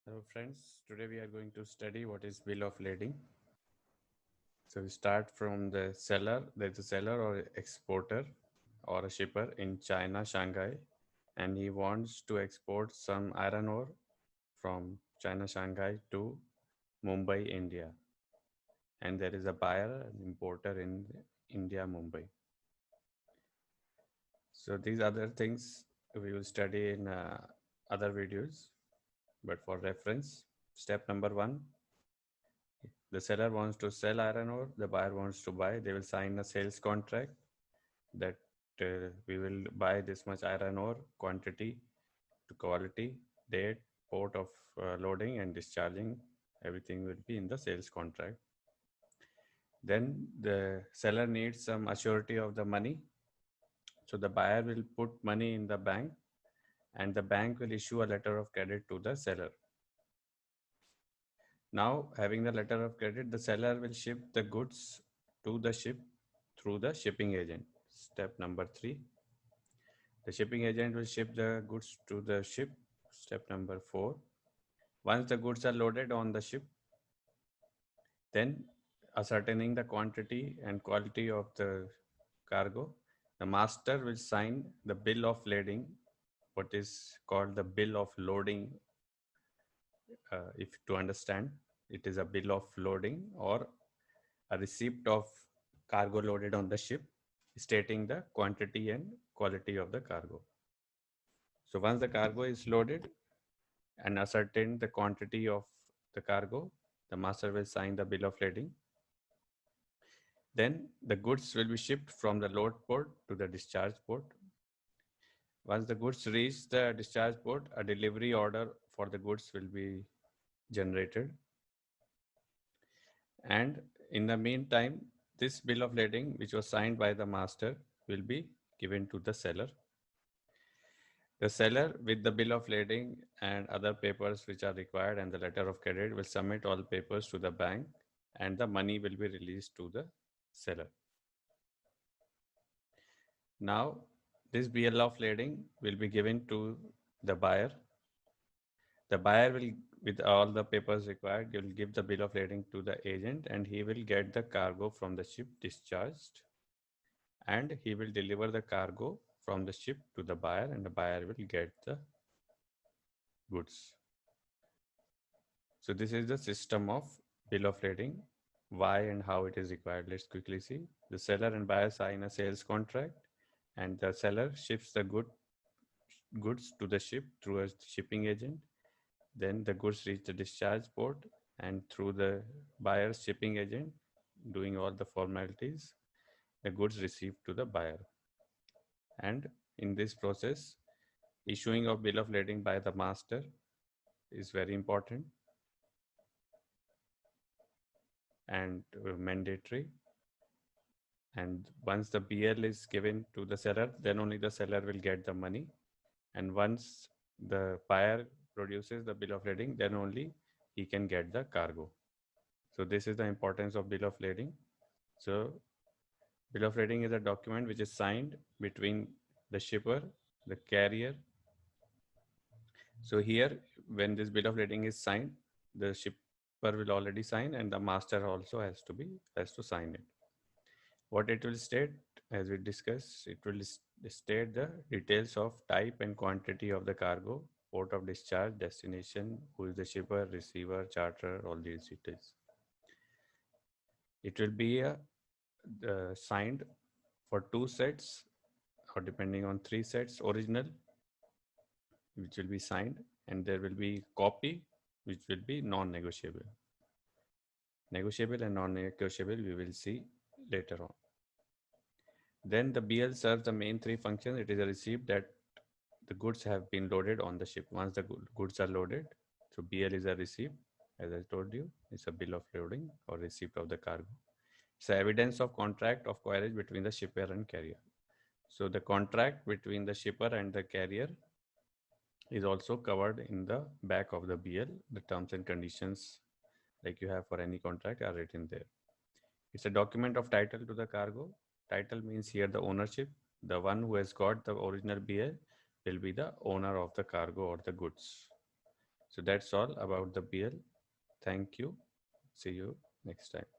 Hello friends, today we are going to study what is bill of lading. So we start from the seller. There's a seller or exporter or a shipper in China, Shanghai, and he wants to export some iron ore from China, Shanghai to Mumbai, India. And there is a buyer, an importer in India, Mumbai. So these other things we will study in other videos, but for reference, step number 1, the seller wants to sell iron ore, the buyer wants to buy. They will sign a sales contract that we will buy this much iron ore, quantity to quality, date, port of loading and discharging. Everything will be in the sales contract. Then the seller needs some assurity of the money. So the buyer will put money in the bank and the bank will issue a letter of credit to the seller. Now, having the letter of credit, the seller will ship the goods to the ship through the shipping agent. Step number 3. The shipping agent will ship the goods to the ship. Step number 4. Once the goods are loaded on the ship, then ascertaining the quantity and quality of the cargo, the master will sign the bill of lading, what is called the bill of loading. If to understand, it is a bill of loading or a receipt of cargo loaded on the ship stating the quantity and quality of the cargo. So once the cargo is loaded and ascertain the quantity of the cargo, the master will sign the bill of lading. Then the goods will be shipped from the load port to the discharge port. Once the goods reach the discharge port, a delivery order for the goods will be generated. And in the meantime, this bill of lading, which was signed by the master, will be given to the seller. The seller, with the bill of lading and other papers which are required and the letter of credit, will submit all papers to the bank and the money will be released to the seller. Now, this bill of lading will be given to the buyer. The buyer will, with all the papers required, will give the bill of lading to the agent and he will get the cargo from the ship discharged and he will deliver the cargo from the ship to the buyer and the buyer will get the goods. So this is the system of bill of lading, why and how it is required. Let's quickly see. The seller and buyer sign a sales contract and the seller ships the goods to the ship through a shipping agent. Then the goods reach the discharge port and through the buyer's shipping agent, doing all the formalities, the goods received to the buyer. And in this process, issuing of bill of lading by the master is very important and mandatory. And once the BL is given to the seller, then only the seller will get the money. And once the buyer produces the bill of lading, then only he can get the cargo. So this is the importance of bill of lading. So bill of lading is a document which is signed between the shipper, the carrier. So here, when this bill of lading is signed, the shipper will already sign and the master also has to sign it. What it will state, as we discussed, it will state the details of type and quantity of the cargo, port of discharge, destination, who is the shipper, receiver, charter, all these details. It will be signed for 2 sets or depending on 3 sets, original, which will be signed, and there will be copy, which will be non-negotiable. Negotiable and non-negotiable we will see later on. Then the BL serves the main 3 functions. It is a receipt that the goods have been loaded on the ship. Once the goods are loaded, so BL is a receipt. As I told you, it's a bill of loading or receipt of the cargo. It's evidence of contract of carriage between the shipper and carrier. So the contract between the shipper and the carrier is also covered in the back of the BL. The terms and conditions like you have for any contract are written there. It's a document of title to the cargo. Title means here the ownership. The one who has got the original BL will be the owner of the cargo or the goods. So that's all about the BL. Thank you. See you next time.